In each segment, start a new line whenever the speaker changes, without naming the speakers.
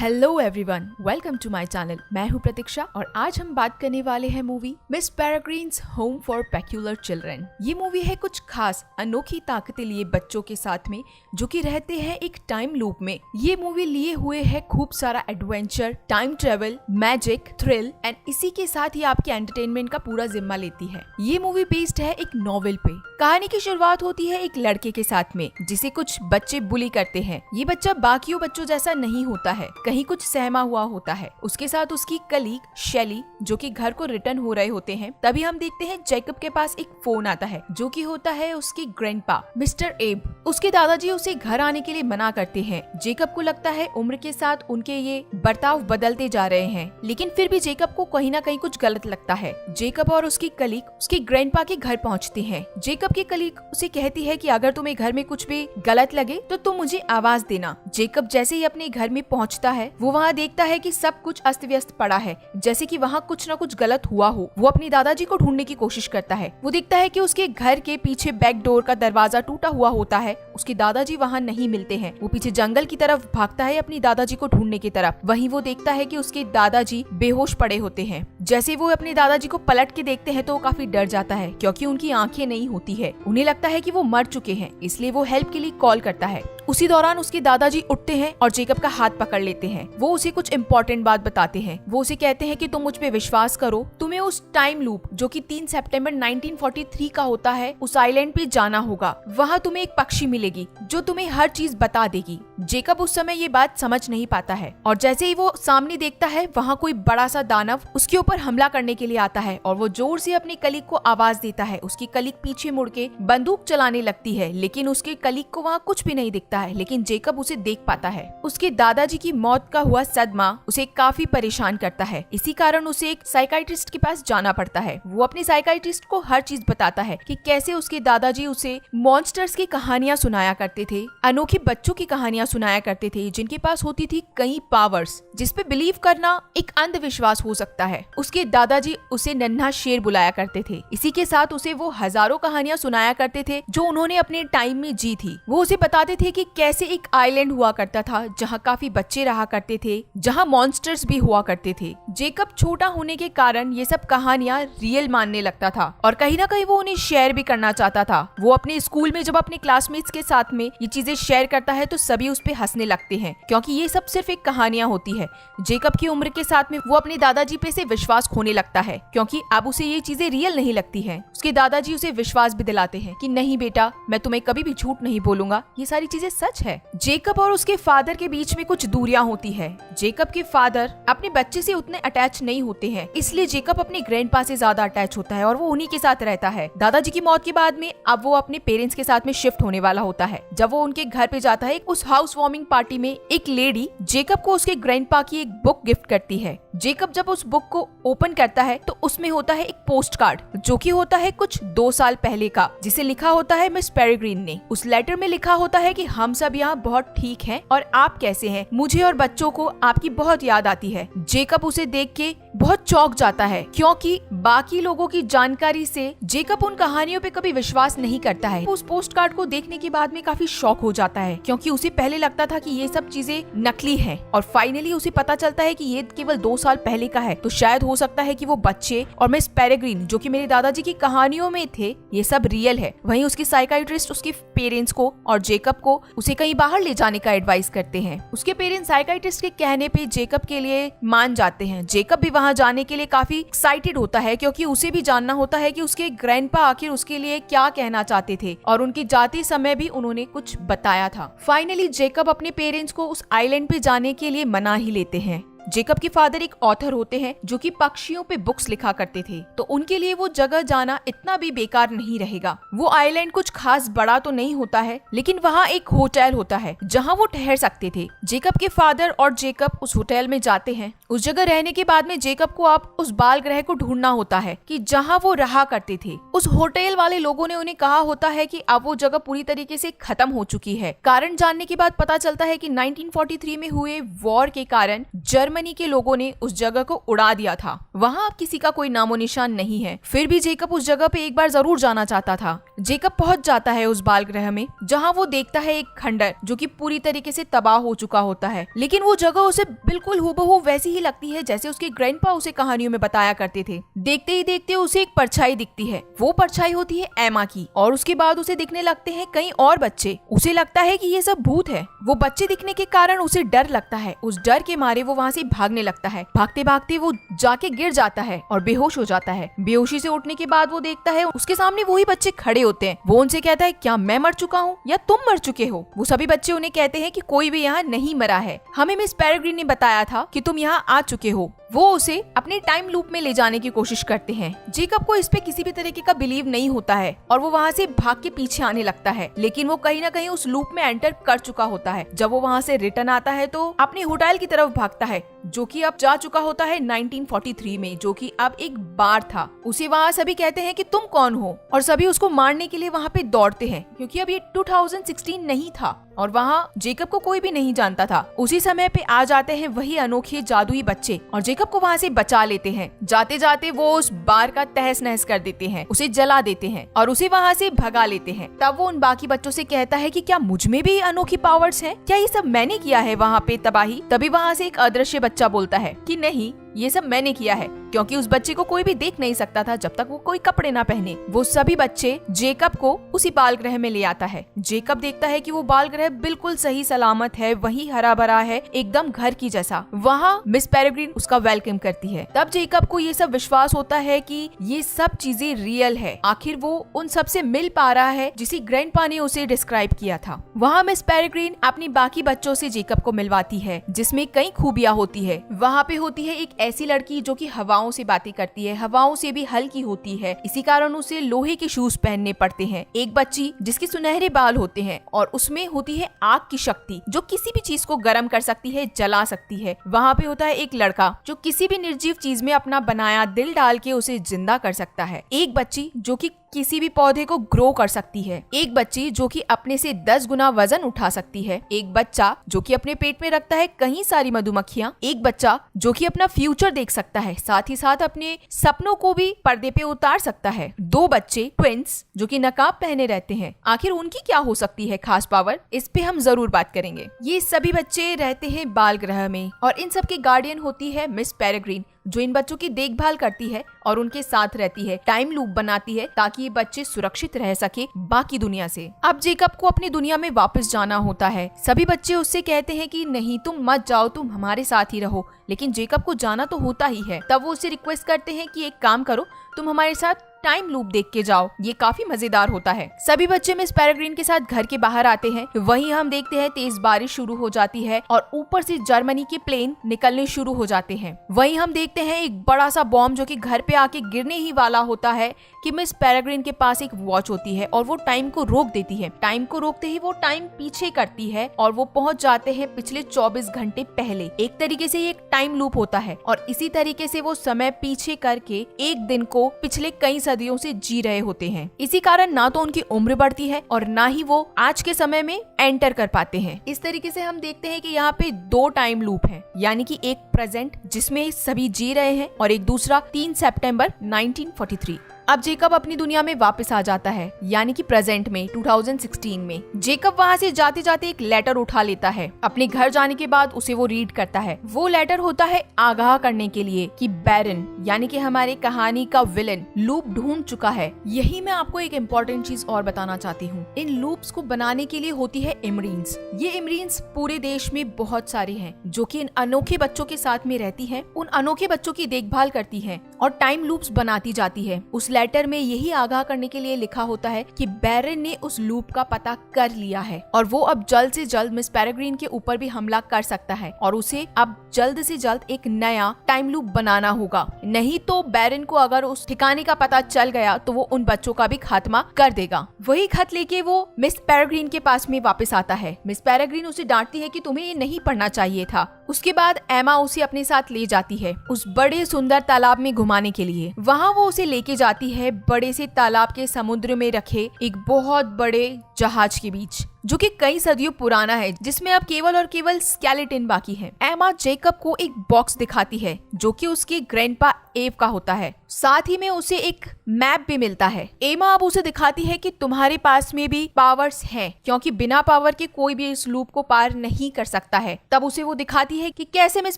Hello everyone, welcome to my channel. मैं हूं प्रतीक्षा और आज हम बात करने वाले हैं movie Miss Peregrine's Home for Peculiar Children. ये मूवी है कुछ खास अनोखी ताकतें लिए बच्चों के साथ में जो कि रहते हैं एक टाइम लूप में। ये मूवी लिए हुए है खूब सारा adventure, time travel, magic, thrill and इसी के साथ ही आपके एंटरटेनमेंट का पूरा जिम्मा लेती है। ये मूवी बेस्ड है एक नॉवेल पे। कहानी की शुरुआत होती है एक लड़के के साथ में जिसे कुछ बच्चे बुली करते हैं। ये बच्चा बाकियों बच्चों जैसा नहीं होता है, कहीं कुछ सहमा हुआ होता है। उसके साथ उसकी कलीग शेली जो कि घर को रिटर्न हो रहे होते हैं। तभी हम देखते हैं जैकब के पास एक फोन आता है जो कि होता है उसके ग्रैंडपा मिस्टर एब। उसके दादाजी उसे घर आने के लिए मना करते हैं। जेकब को लगता है उम्र के साथ उनके ये बर्ताव बदलते जा रहे हैं, लेकिन फिर भी जेकब को कहीं ना कहीं कुछ गलत लगता है। जेकब और उसकी कलीग उसके ग्रैंडपा के घर पहुंचते हैं। जेकब की कलीग उसे कहती है कि अगर तुम्हें घर में कुछ भी गलत लगे तो तुम मुझे आवाज देना। जेकब जैसे ही अपने घर में पहुंचता है वो वहाँ देखता है कि सब कुछ अस्त व्यस्त पड़ा है, जैसे कि वहाँ कुछ न कुछ गलत हुआ हो। वो अपने दादाजी को ढूंढने की कोशिश करता है। वो देखता है कि उसके घर के पीछे बैक डोर का दरवाजा टूटा हुआ होता है। उसके दादाजी वहाँ नहीं मिलते हैं। वो पीछे जंगल की तरफ भागता है अपनी दादाजी को ढूंढने की तरफ। वहीं वो देखता है कि उसके दादाजी बेहोश पड़े होते हैं। जैसे वो अपने दादाजी को पलट के देखते हैं तो वो काफी डर जाता है क्योंकि उनकी आंखें नहीं होती है। उन्हें लगता है कि वो मर चुके हैं, इसलिए वो हेल्प के लिए कॉल करता है। उसी दौरान उसके दादाजी उठते हैं और जेकब का हाथ पकड़ लेते हैं। वो उसे कुछ इम्पोर्टेंट बात बताते हैं। वो उसे कहते हैं कि तुम मुझ पे विश्वास करो, तुम्हें उस टाइम लूप जो कि 3 सितंबर 1943 का होता है उस आइलैंड पे जाना होगा। वहाँ तुम्हें एक पक्षी मिलेगी जो तुम्हें हर चीज बता देगी। जेकब उस समय ये बात समझ नहीं पाता है और जैसे ही वो सामने देखता है वहाँ कोई बड़ा सा दानव उसके ऊपर हमला करने के लिए आता है और वो जोर से अपनी कलीग को आवाज देता है। उसकी कलीग पीछे मुड़ के बंदूक चलाने लगती है, लेकिन उसके कलीग को वहाँ कुछ भी नहीं दिखता है, लेकिन जेकब उसे देख पाता है। उसके दादाजी की मौत का हुआ सदमा उसे काफी परेशान करता है। इसी कारण उसे एक साइकाइट्रिस्ट के पास जाना पड़ता है। वो अपने साइकाइट्रिस्ट को हर चीज बताता है कि कैसे उसके दादाजी उसे मॉन्स्टर्स की कहानियां सुनाया करते थे, अनोखे बच्चों की कहानियां सुनाया करते थे जिनके पास होती थी कई पावर्स, जिसपे बिलीव करना एक अंधविश्वास हो सकता है। उसके दादाजी उसे नन्हा शेर बुलाया करते थे। इसी के साथ उसे वो हजारों कहानियां सुनाया करते थे जो उन्होंने अपने टाइम में जी थी। वो उसे बताते थे कि कैसे एक आइलैंड हुआ करता था जहाँ काफी बच्चे रहा करते थे, जहाँ मॉन्स्टर्स भी हुआ करते थे। जेकब छोटा होने के कारण ये सब कहानियां रियल मानने लगता था और कहीं ना कहीं वो उन्हें शेयर भी करना चाहता था। वो अपने स्कूल में जब अपने क्लासमेट्स के साथ में ये चीजें शेयर करता है तो सभी उस पे हंसने लगते हैं क्योंकि ये सब सिर्फ एक कहानियां होती है। जेकब की उम्र के साथ में वो अपने दादाजी पे से विश्वास खोने लगता है क्योंकि अब उसे ये चीजें रियल नहीं लगती है। उसके दादाजी उसे विश्वास भी दिलाते हैं कि नहीं बेटा, मैं तुम्हें कभी भी झूठ नहीं बोलूंगा, ये सारी चीजें सच है। जेकब और उसके फादर के बीच में कुछ दूरियां होती है। जेकब के फादर अपने बच्चे से उतने अटैच नहीं होते हैं, इसलिए जेकब अपने ग्रैंडपा से ज्यादा अटैच होता है और वो उन्हीं के साथ रहता है। दादाजी की मौत के बाद में अब वो अपने पेरेंट्स के साथ में शिफ्ट होने वाला होता है। जब वो उनके घर पे जाता है उस हाउस वार्मिंग पार्टी में एक लेडी जेकब को उसके ग्रैंडपा की एक बुक गिफ्ट करती है। जेकब जब उस बुक को ओपन करता है तो उसमें होता है एक पोस्ट कार्ड जो कि होता है कुछ 2 साल पहले का, जिसे लिखा होता है मिस पेरेग्रीन ने। उस लेटर में लिखा होता है कि हम सब यहाँ बहुत ठीक हैं और आप कैसे हैं, मुझे और बच्चों को आपकी बहुत याद आती है। जेकब उसे देख के बहुत चौंक जाता है क्योंकि बाकी लोगों की जानकारी से जेकब उन कहानियों पे कभी विश्वास नहीं करता है। उस पोस्ट कार्ड को देखने के बाद में काफी शॉक हो जाता है क्योंकि उसे पहले लगता था कि ये सब चीजें नकली हैं और फाइनली उसे पता चलता है कि ये केवल 2 साल पहले का है। तो शायद हो सकता है कि वो बच्चे और मिस पेरेग्रीन जो कि मेरे दादाजी की कहानियों में थे ये सब रियल है। वहीं उसकी साइकाइट्रिस्ट उसके पेरेंट्स को और जेकब को उसे कहीं बाहर ले जाने का एडवाइस करते हैं। उसके पेरेंट्स साइकाइट्रिस्ट के कहने पे जेकब के लिए मान जाते हैं। जेकब भी वहां जाने के लिए काफी एक्साइटेड होता है क्योंकि उसे भी जानना होता है कि उसके ग्रैंडपा आखिर उसके लिए क्या कहना चाहते थे और उनकी जाते समय भी उन्होंने कुछ बताया था। फाइनली जेकब अपने पेरेंट्स को उस आइलैंड पे जाने के लिए मना ही लेते हैं। जेकब के फादर एक ऑथर होते हैं जो कि पक्षियों पे बुक्स लिखा करते थे, तो उनके लिए वो जगह जाना इतना भी बेकार नहीं रहेगा। वो आइलैंड कुछ खास बड़ा तो नहीं होता है, लेकिन वहाँ एक होटल होता है जहाँ वो ठहर सकते थे। जेकब के फादर और जेकब उस होटल में जाते हैं। उस जगह रहने के बाद में जेकब को अब उस बाल ग्रह को ढूंढना होता है कि जहाँ वो रहा करते थे। उस होटल वाले लोगों ने उन्हें कहा होता है कि अब वो जगह पूरी तरीके से खत्म हो चुकी है। कारण जानने के बाद पता चलता है कि 1943 में हुए वॉर के कारण जर्मनी जर्मनी के लोगों ने उस जगह को उड़ा दिया था। वहाँ अब किसी का कोई नामो निशान नहीं है। फिर भी जेकब उस जगह पे एक बार जरूर जाना चाहता था। जेकब पहुंच जाता है उस बाल ग्रह में, जहाँ वो देखता है एक खंडर जो कि पूरी तरीके से तबाह हो चुका होता है, लेकिन वो जगह उसे बिल्कुल हूबहू वैसी ही लगती है जैसे उसके ग्रैंडपा उसे कहानियों में बताया करते थे। देखते ही देखते उसे एक परछाई दिखती है। वो परछाई होती है एमा की, और उसके बाद उसे दिखने लगते हैं कई और बच्चे। उसे लगता है कि ये सब भूत है। वो बच्चे दिखने के कारण उसे डर लगता है। उस डर के मारे वो वहाँ से भागने लगता है। भागते भागते वो जाके गिर जाता है और बेहोश हो जाता है। बेहोशी से उठने के बाद वो देखता है उसके सामने वही बच्चे खड़े होते हैं। वो उनसे कहता है, क्या मैं मर चुका हूँ या तुम मर चुके हो? वो सभी बच्चे उन्हें कहते हैं कि कोई भी यहाँ नहीं मरा है, हमें मिस पेरेग्रीन ने बताया था कि तुम यहाँ आ चुके हो। वो उसे अपने टाइम लूप में ले जाने की कोशिश करते हैं। जेकब को इस पे किसी भी तरीके का बिलीव नहीं होता है और वो वहाँ से भाग के पीछे आने लगता है, लेकिन वो कहीं ना कहीं उस लूप में एंटर कर चुका होता है। जब वो वहाँ से रिटर्न आता है तो अपने होटल की तरफ भागता है, जो कि अब जा चुका होता है 1943 में, जो कि अब एक बार था। उसे वहाँ सभी कहते हैं कि तुम कौन हो, और सभी उसको मारने के लिए वहाँ पे दौड़ते हैं, क्योंकि अब ये 2016 नहीं था और वहाँ जेकब को कोई भी नहीं जानता था। उसी समय पे आ जाते हैं वही अनोखे जादुई बच्चे और जेकब को वहाँ से बचा लेते हैं। जाते जाते वो उस बार का तहस नहस कर देते हैं, उसे जला देते हैं और उसे वहाँ से भगा लेते हैं। तब वो उन बाकी बच्चों से कहता है कि क्या मुझ में भी अनोखी पावर्स हैं? क्या ये सब मैंने किया है वहाँ पे तबाही? तभी वहाँ से एक अदृश्य बच्चा बोलता है कि नहीं, ये सब मैंने किया है, क्योंकि उस बच्चे को कोई भी देख नहीं सकता था जब तक वो कोई कपड़े ना पहने। वो सभी बच्चे जेकब को उसी बाल ग्रह में ले आता है। जेकब देखता है कि वो बाल ग्रह बिल्कुल सही सलामत है, वही हरा भरा है, एकदम घर की जैसा। वहाँ मिस पेरेग्रीन उसका वेलकम करती है। तब जेकब को ये सब विश्वास होता है कि ये सब चीजें रियल है। आखिर वो उन सब से मिल पा रहा है जिसे ग्रैंडपा ने उसे डिस्क्राइब किया था। वहाँ मिस पेरेग्रीन अपनी बाकी बच्चों से जेकब को मिलवाती है, जिसमें कई खूबियां होती है। वहाँ पे होती है एक ऐसी लड़की जो कि हवाओं से बातें करती है, हवाओं से भी हल्की होती है, इसी कारण उसे लोहे के शूज पहनने पड़ते हैं। एक बच्ची जिसके सुनहरे बाल होते हैं और उसमें होती है आग की शक्ति, जो किसी भी चीज को गर्म कर सकती है, जला सकती है। वहाँ पे होता है एक लड़का जो किसी भी निर्जीव चीज में अपना बनाया दिल डाल के उसे जिंदा कर सकता है। एक बच्ची जो कि किसी भी पौधे को ग्रो कर सकती है। एक बच्ची जो कि अपने से 10 गुना वजन उठा सकती है। एक बच्चा जो कि अपने पेट में रखता है कई सारी मधुमक्खियाँ। एक बच्चा जो कि अपना फ्यूचर देख सकता है, साथ ही साथ अपने सपनों को भी पर्दे पे उतार सकता है। 2 बच्चे ट्विंस जो कि नकाब पहने रहते हैं। आखिर उनकी क्या हो सकती है खास पावर, इस पे हम जरूर बात करेंगे। ये सभी बच्चे रहते हैं बाल ग्रह में और इन सब की गार्डियन होती है मिस पेरेग्रीन, जो इन बच्चों की देखभाल करती है और उनके साथ रहती है, टाइम लूप बनाती है ताकि ये बच्चे सुरक्षित रह सके बाकी दुनिया से। अब जेकब को अपनी दुनिया में वापस जाना होता है। सभी बच्चे उससे कहते हैं कि नहीं, तुम मत जाओ, तुम हमारे साथ ही रहो, लेकिन जेकब को जाना तो होता ही है। तब वो उससे रिक्वेस्ट करते हैं कि एक काम करो, तुम हमारे साथ टाइम लूप देख के जाओ, ये काफी मजेदार होता है। सभी बच्चे मिस पेरेग्रीन के साथ घर के बाहर आते हैं। वहीं हम देखते हैं तेज बारिश शुरू हो जाती है और ऊपर से जर्मनी के प्लेन निकलने शुरू हो जाते हैं। वहीं हम देखते हैं एक बड़ा सा बॉम्ब जो कि घर पे आके गिरने ही वाला होता है कि मिस पेरेग्रीन के पास एक वॉच होती है और वो टाइम को रोक देती है। टाइम को रोकते ही वो टाइम पीछे करती है और वो पहुंच जाते हैं पिछले 24 घंटे पहले। एक तरीके से ये एक टाइम लूप होता है और इसी तरीके से वो समय पीछे करके एक दिन को पिछले कई सदियों से जी रहे होते हैं। इसी कारण ना तो उनकी उम्र बढ़ती है और ना ही वो आज के समय में एंटर कर पाते हैं। इस तरीके से हम देखते हैं कि यहाँ पे 2 टाइम लूप हैं, यानी कि एक प्रेजेंट जिसमें सभी जी रहे हैं और एक दूसरा 3 सितंबर 1943। अब जेकब अपनी दुनिया में वापस आ जाता है, यानी कि प्रेजेंट में 2016 में। जेकब वहाँ से जाते जाते एक लेटर उठा लेता है। अपने घर जाने के बाद उसे वो रीड करता है। वो लेटर होता है आगाह करने के लिए कि बैरन, यानी कि हमारे कहानी का विलन, लूप ढूंढ चुका है। यही मैं आपको एक इम्पोर्टेंट चीज और बताना चाहती हूँ। इन लूप्स को बनाने के लिए होती है इमरीन्स। ये इमरीन्स पूरे देश में बहुत सारे हैं, जो कि इन अनोखे बच्चों के साथ में रहती है, उन अनोखे बच्चों की देखभाल करती है और टाइम लूप्स बनाती जाती है। उस लेटर में यही आगाह करने के लिए लिखा होता है कि बैरन ने उस लूप का पता कर लिया है और वो अब जल्द से जल्द मिस पेरेग्रीन के ऊपर भी हमला कर सकता है और उसे अब जल्द से जल्द एक नया टाइम लूप बनाना होगा। नहीं तो बैरन को अगर उस ठिकाने का पता चल गया तो वो उन बच्चों का भी खात्मा कर देगा। वही खत लेके वो मिस पेरेग्रीन के पास में वापस आता है। मिस पेरेग्रीन उसे डांटती है कि तुम्हें ये नहीं पढ़ना चाहिए था। उसके बाद एमा उसे अपने साथ ले जाती है उस बड़े सुंदर तालाब में घुमाने के लिए। वहाँ वो उसे लेके जाती है बड़े से तालाब के समुद्र में रखे एक बहुत बड़े जहाज के बीच। जो कि कई सदियों पुराना है, जिसमें अब केवल और केवल स्केलेटन बाकी है। एमा जेकब को एक बॉक्स दिखाती है जो कि उसके ग्रैंडपा एव का होता है। साथ ही में उसे एक मैप भी मिलता है। एमा अब उसे दिखाती है कि तुम्हारे पास में भी पावर्स हैं, क्योंकि बिना पावर के कोई भी इस लूप को पार नहीं कर सकता है। तब उसे वो दिखाती है कि कैसे मिस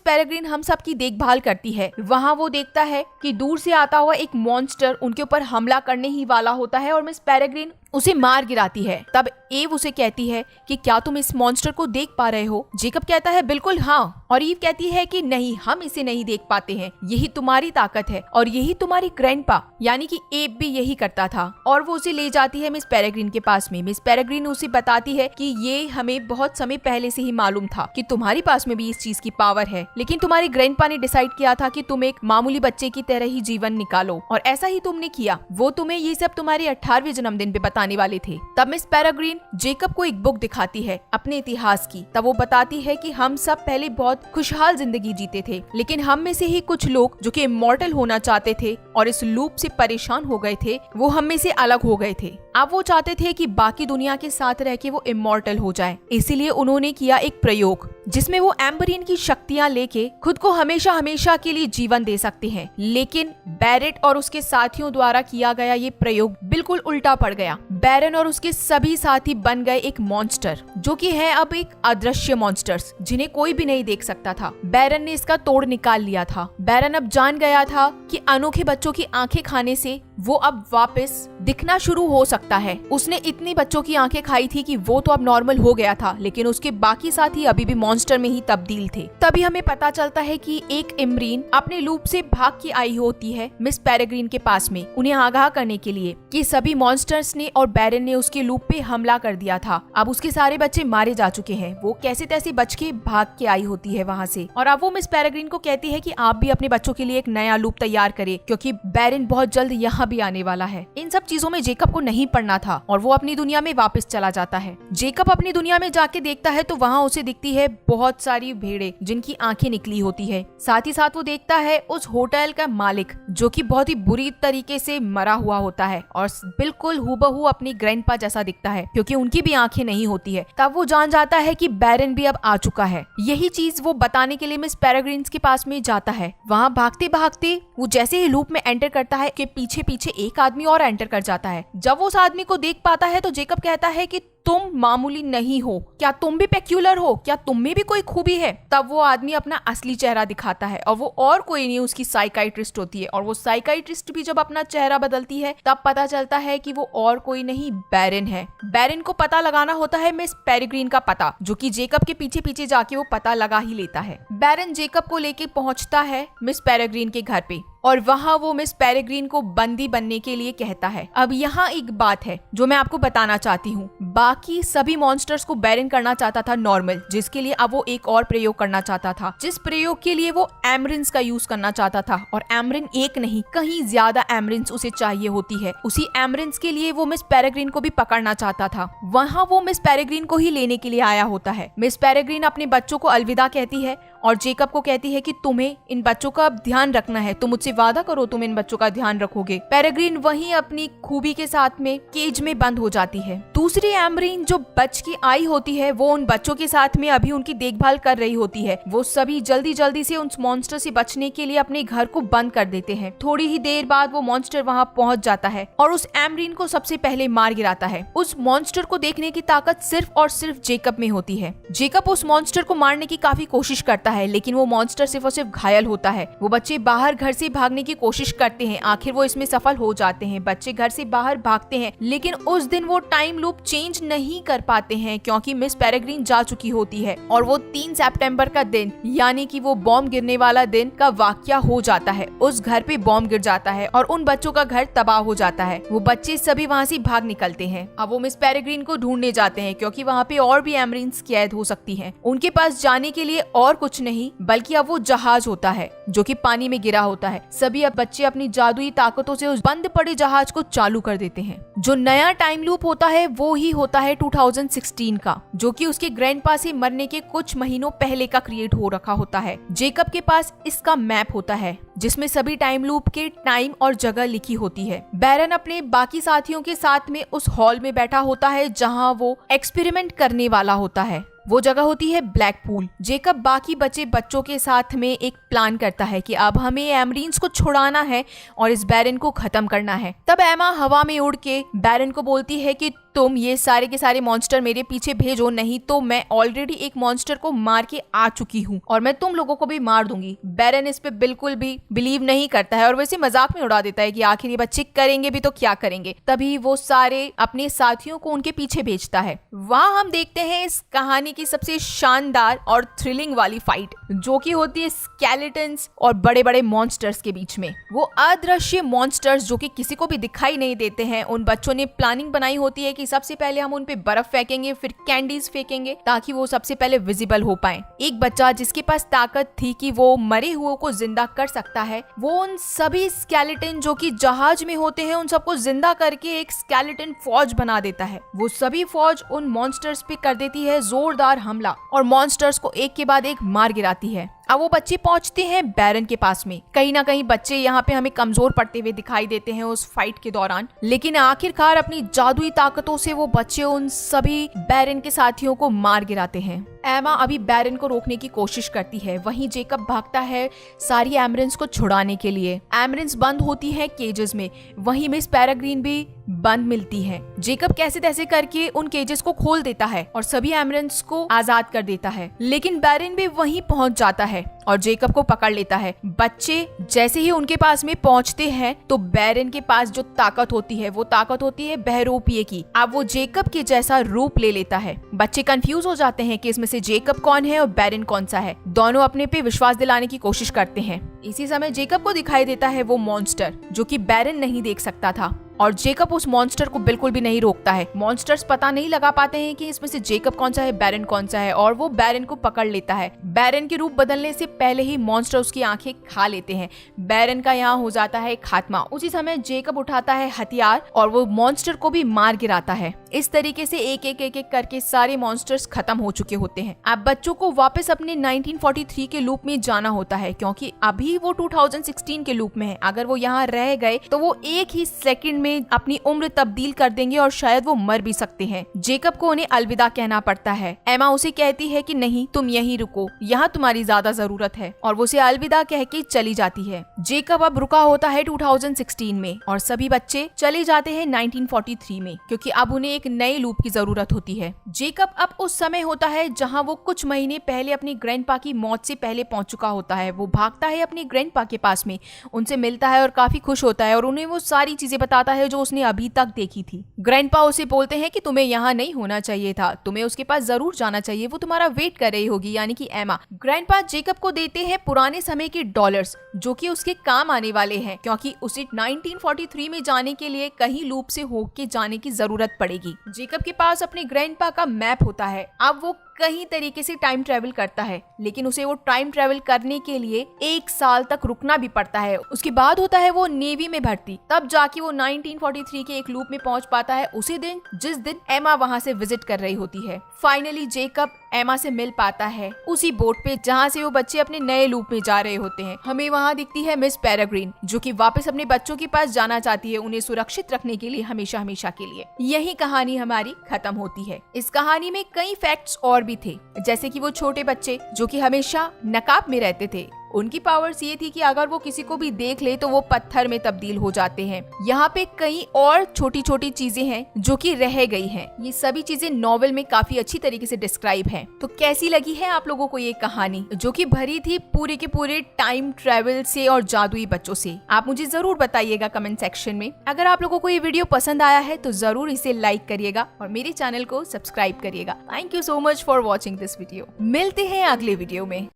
पेरेग्रीन हम सब की देखभाल करती है। वहाँ वो देखता है कि दूर से आता हुआ एक मॉन्स्टर उनके ऊपर हमला करने ही वाला होता है और मिस पेरेग्रीन उसे मार गिराती है। तब एव उसे कहती है कि क्या तुम इस मॉन्स्टर को देख पा रहे हो? जेकब कहता है बिल्कुल हाँ, और ईव कहती है कि नहीं, हम इसे नहीं देख पाते हैं, यही तुम्हारी ताकत है और यही तुम्हारी ग्रैंडपा यानी कि एव भी यही करता था। और वो उसे ले जाती है मिस पेरेग्रीन के पास में। मिस पेरेग्रीन उसे बताती है कि ये हमें बहुत समय पहले से ही मालूम था कि तुम्हारी पास में भी इस चीज की पावर है, लेकिन तुम्हारी ग्रैंडपा ने डिसाइड किया था कि तुम एक मामूली बच्चे की तरह ही जीवन निकालो, और ऐसा ही तुमने किया। वो तुम्हें ये सब तुम्हारे 18वें जन्मदिन पे बताने वाले थे। तब मिस पेरेग्रीन जेकब को एक बुक दिखाती है अपने इतिहास की। तब वो बताती है कि हम सब पहले बहुत खुशहाल जिंदगी जीते थे, लेकिन हम में से ही कुछ लोग जो कि इमॉर्टल होना चाहते थे और इस लूप से परेशान हो गए थे, वो हम में से अलग हो गए थे। अब वो चाहते थे कि बाकी दुनिया के साथ रह के वो इमॉर्टल हो जाए, इसीलिए उन्होंने किया एक प्रयोग जिसमें वो एम्बरीन की शक्तियां लेके खुद को हमेशा हमेशा के लिए जीवन दे सकते हैं। लेकिन बैरेट और उसके साथियों द्वारा किया गया ये प्रयोग बिल्कुल उल्टा पड़ गया। बैरन और उसके सभी साथी बन गए एक मॉन्स्टर, जो कि है अब एक अदृश्य मॉन्स्टर्स जिन्हें कोई भी नहीं देख सकता था। बैरन ने इसका तोड़ निकाल लिया था। बैरन अब जान गया था कि अनोखे बच्चों की आंखें खाने से वो अब वापस दिखना शुरू हो सकता है। उसने इतनी बच्चों की आंखें खाई थी कि वो तो अब नॉर्मल हो गया था, लेकिन उसके बाकी साथी अभी भी मॉन्स्टर में ही तब्दील थे। तभी हमें पता चलता है कि एक इमरीन अपने लूप से भाग के आई होती है मिस पेरेग्रीन के पास में, उन्हें आगाह करने के लिए कि सभी मॉन्स्टर्स ने और बैरन ने उसके लूप पे हमला कर दिया था। अब उसके सारे बच्चे मारे जा चुके हैं। वो कैसे तैसे बच के भाग के आई होती है वहाँ से, और अब वो मिस पेरेग्रीन को कहती है कि आप भी अपने बच्चों के लिए एक नया लूप तैयार करें, क्योंकि बैरन बहुत जल्द यहाँ भी आने वाला है। इन सब चीजों में जेकब को नहीं पड़ना था और वो अपनी दुनिया में वापस चला जाता है। जेकब अपनी दुनिया में जाके देखता है तो वहाँ उसे दिखती है बहुत सारी भेड़ें जिनकी आंखें निकली होती है। साथ ही साथ वो देखता है उस होटल का मालिक जो कि बहुत ही बुरी तरीके से मरा हुआ होता है और बिल्कुल हूबहू अपनी ग्रैंडपा जैसा दिखता है, क्योंकि उनकी भी आंखें नहीं होती है। तब वो जान जाता है कि बैरन भी अब आ चुका है। यही चीज वो बताने के लिए मिस पेरेग्रीन के पास में जाता है। वहाँ भागते भागते वो जैसे ही लूप में एंटर करता है कि पीछे पीछे एक आदमी और एंटर कर जाता है। जब वो उस आदमी को देख पाता है तो जेकब कहता है कि तुम मामूली नहीं हो, क्या तुम भी पेक्यूलर हो, क्या तुम में भी कोई खूबी है? तब वो आदमी अपना असली चेहरा दिखाता है और वो और कोई नहीं, उसकी साइकाइट्रिस्ट होती है। और वो साइकाइट्रिस्ट भी जब अपना चेहरा बदलती है तब पता चलता है कि वो और कोई नहीं बैरन है। बैरन को पता लगाना होता है मिस पेरेग्रीन का पता, जो कि जेकब के पीछे पीछे जाके वो पता लगा ही लेता है। बैरन जेकब को लेके पहुंचता है मिस पेरेग्रीन के घर पे और वहाँ वो मिस पेरेग्रीन को बंदी बनने के लिए कहता है। अब यहाँ एक बात है जो मैं आपको बताना चाहती हूँ। बाकी सभी मॉन्स्टर्स को बैरन करना चाहता था नॉर्मल, जिसके लिए अब वो एक और प्रयोग करना चाहता था, जिस प्रयोग के लिए वो एमरिन्स का यूज करना चाहता था। और एमरिन एक नहीं, कहीं ज्यादा एमरिन्स उसे चाहिए होती है। उसी एमरिन्स के लिए वो मिस पेरेग्रीन को भी पकड़ना चाहता था। वहाँ वो मिस पेरेग्रीन को ही लेने के लिए आया होता है। मिस पेरेग्रीन अपने बच्चों को अलविदा कहती है और जेकब को कहती है कि तुम्हें इन बच्चों का अब ध्यान रखना है, तुम मुझसे वादा करो तुम इन बच्चों का ध्यान रखोगे। पेरेग्रीन वहीं अपनी खूबी के साथ में केज में बंद हो जाती है। दूसरी एमरीन जो बच के आई होती है वो उन बच्चों के साथ में अभी उनकी देखभाल कर रही होती है। वो सभी जल्दी जल्दी से उन मॉन्स्टर से बचने के लिए अपने घर को बंद कर देते हैं। थोड़ी ही देर बाद वो मॉन्स्टर वहाँ पहुँच जाता है और उस एमरीन को सबसे पहले मार गिराता है। उस मॉन्स्टर को देखने की ताकत सिर्फ और सिर्फ जेकब में होती है। जेकब उस मॉन्स्टर को मारने की काफी कोशिश करता है, लेकिन वो मॉन्स्टर सिर्फ और सिर्फ घायल होता है। वो बच्चे बाहर घर से भागने की कोशिश करते हैं, आखिर वो इसमें सफल हो जाते हैं। बच्चे घर से बाहर भागते हैं, लेकिन उस दिन वो टाइम लूप चेंज नहीं कर पाते हैं क्योंकि मिस पेरेग्रीन जा चुकी होती है और वो 3 सितंबर का दिन यानी कि वो बॉम्ब गिरने वाला दिन का वाकया हो जाता है। उस घर पे बॉम्ब गिर जाता है और उन बच्चों का घर तबाह हो जाता है। वो बच्चे सभी वहाँ से भाग निकलते हैं। अब वो मिस पेरेग्रीन को ढूंढने जाते हैं क्योंकि वहाँ पे और भी एमरीन्स कैद हो सकती हैं। उनके पास जाने के लिए और कुछ नहीं बल्कि अब वो जहाज होता है जो कि पानी में गिरा होता है। सभी अब बच्चे अपनी जादुई ताकतों से उस बंद पड़े जहाज को चालू कर देते हैं। जो नया टाइम लूप होता है वो ही होता है 2016 का, जो कि उसके ग्रैंडपा से मरने के कुछ महीनों पहले का क्रिएट हो रखा होता है। जेकब के पास इसका मैप होता है जिसमें सभी टाइम लूप के टाइम और जगह लिखी होती है। बैरन अपने बाकी साथियों के साथ में उस हॉल में बैठा होता है जहां वो एक्सपेरिमेंट करने वाला होता है। वो जगह होती है ब्लैक पूल। जेकब बाकी बचे बच्चों के साथ में एक प्लान करता है कि अब हमें एमरीन्स को छुड़ाना है और इस बैरन को खत्म करना है। तब एमा हवा में उड़ के बैरन को बोलती है कि तुम ये सारे के सारे मॉन्स्टर मेरे पीछे भेजो, नहीं तो मैं ऑलरेडी एक मॉन्स्टर को मार के आ चुकी हूँ और मैं तुम लोगों को भी मार दूंगी। बैरन इस पे बिल्कुल भी बिलीव नहीं करता है और वैसे मजाक में उड़ा देता है कि आखिर ये बच्चे करेंगे भी तो क्या करेंगे। तभी वो सारे अपने साथियों को उनके पीछे भेजता है। वहाँ हम देखते हैं इस कहानी की सबसे शानदार और थ्रिलिंग वाली फाइट, जो कि होती है स्केलेटन्स और बड़े बड़े मॉन्स्टर्स के बीच में। वो अदृश्य मॉन्स्टर्स जो कि किसी को भी दिखाई नहीं देते हैं, उन बच्चों ने प्लानिंग बनाई होती है कि सबसे पहले हम उन पे बर्फ फेंकेंगे, फिर कैंडीज फेंकेंगे ताकि वो सबसे पहले विजिबल हो पाए। एक बच्चा जिसके पास ताकत थी कि वो मरे हुए को जिंदा कर सकता है, वो उन सभी स्केलेटन जो कि जहाज में होते हैं उन सबको जिंदा करके एक स्केलेटन फौज बना देता है। वो सभी फौज उन मॉन्स्टर्स पे कर देती है जोरदार हमला और मॉन्स्टर्स को एक के बाद एक मार गिराती है। अब वो बच्चे पहुंचते हैं बैरन के पास में। कहीं ना कहीं बच्चे यहाँ पे हमें कमजोर पड़ते हुए दिखाई देते हैं उस फाइट के दौरान, लेकिन आखिरकार अपनी जादुई ताकतों से वो बच्चे उन सभी बैरन के साथियों को मार गिराते हैं। एमा अभी बैरन को रोकने की कोशिश करती है, वहीं जेकब भागता है सारी एमरेंस को छुड़ाने के लिए। एमरेंस बंद होती है केजेस में, वहीं मिस पेरेग्रीन भी बंद मिलती है। जेकब कैसे तैसे करके उन केजेस को खोल देता है और सभी एमरेंस को आजाद कर देता है, लेकिन बैरन भी वहीं पहुंच जाता है और जेकब को पकड़ लेता है। बच्चे जैसे ही उनके पास में पहुंचते हैं तो बैरन के पास जो ताकत होती है वो ताकत होती है बहरूपिये की। अब वो जेकब के जैसा रूप ले लेता है। बच्चे कंफ्यूज हो जाते हैं कि इसमें से जेकब कौन है और बैरन कौन सा है। दोनों अपने पे विश्वास दिलाने की कोशिश करते हैं। इसी समय जेकब को दिखाई देता है वो मॉन्स्टर जो कि बैरन नहीं देख सकता था और जेकब उस मॉन्स्टर को बिल्कुल भी नहीं रोकता है। मॉन्स्टर्स पता नहीं लगा पाते हैं कि इसमें से जेकब कौन सा है, बैरन कौन सा है, और वो बैरन को पकड़ लेता है। बैरन के रूप बदलने से पहले ही मॉन्स्टर उसकी आंखें खा लेते हैं। बैरन का यहाँ हो जाता है खात्मा। उसी समय जेकब उठाता है हथियार और वो मॉन्स्टर को भी मार गिराता है। इस तरीके से एक एक करके सारे मॉन्स्टर्स खत्म हो चुके होते हैं। अब बच्चों को वापस अपने 1943 के लूप में जाना होता है, क्योंकि अभी वो 2016 के लूप में है। अगर वो यहाँ रह गए तो वो एक ही सेकंड में अपनी उम्र तब्दील कर देंगे और शायद वो मर भी सकते हैं। जेकब को उन्हें अलविदा कहना पड़ता है। एमा उसे कहती है कि नहीं, तुम यहीं रुको, यहाँ तुम्हारी ज्यादा जरूरत है, और वो उसे अलविदा कह के चली जाती है। जेकब अब रुका होता है 2016 में और सभी बच्चे चले जाते हैं 1943 में, क्योंकि अब उन्हें एक नए लूप की जरूरत होती है। जेकब अब उस समय होता है जहाँ वो कुछ महीने पहले अपनी ग्रैंडपा की मौत से पहले पहुंच चुका होता है। वो भागता है अपनी ग्रैंडपा के पास में, उनसे मिलता है और काफी खुश होता है और उन्हें वो सारी चीजें बताता है जो उसने अभी तक देखी थी। ग्रैंडपा उसे बोलते हैं कि तुम्हें यहाँ नहीं होना चाहिए था, तुम्हें उसके पास जरूर जाना चाहिए, वो तुम्हारा वेट कर रही होगी, यानी कि एमा। ग्रैंडपा जेकब को देते हैं पुराने समय के डॉलर्स जो कि उसके काम आने वाले हैं, क्योंकि उसे 1943 में जाने के लिए कहीं लूप से होके जाने की जरूरत पड़ेगी। जेकब के पास अपने ग्रैंडपा का मैप होता है। अब वो कई तरीके से टाइम ट्रेवल करता है, लेकिन उसे वो टाइम ट्रेवल करने के लिए 1 साल तक रुकना भी पड़ता है। उसके बाद होता है वो नेवी में भर्ती, तब जाके वो 1943 के एक लूप में पहुंच पाता है, उसी दिन जिस दिन एमा वहां से विजिट कर रही होती है। फाइनली जेकब एमा से मिल पाता है उसी बोट पे जहाँ से वो बच्चे अपने नए लूप में जा रहे होते हैं। हमें वहाँ दिखती है मिस पेरेग्रीन जो कि वापस अपने बच्चों के पास जाना चाहती है, उन्हें सुरक्षित रखने के लिए हमेशा हमेशा के लिए। यही कहानी हमारी खत्म होती है। इस कहानी में कई फैक्ट्स और भी थे, जैसे कि वो छोटे बच्चे जो कि हमेशा नकाब में रहते थे, उनकी पावर्स ये थी कि अगर वो किसी को भी देख ले तो वो पत्थर में तब्दील हो जाते हैं। यहाँ पे कई और छोटी छोटी चीजें हैं जो कि रह गई हैं। ये सभी चीजें नॉवेल में काफी अच्छी तरीके से डिस्क्राइब हैं। तो कैसी लगी है आप लोगों को ये कहानी जो कि भरी थी पूरे के पूरे टाइम ट्रेवल से और जादुई बच्चों से? आप मुझे जरूर बताइएगा कमेंट सेक्शन में। अगर आप लोगों को ये वीडियो पसंद आया है तो जरूर इसे लाइक करिएगा और मेरे चैनल को सब्सक्राइब करिएगा। Thank you so much for watching this video. मिलते हैं अगले वीडियो में।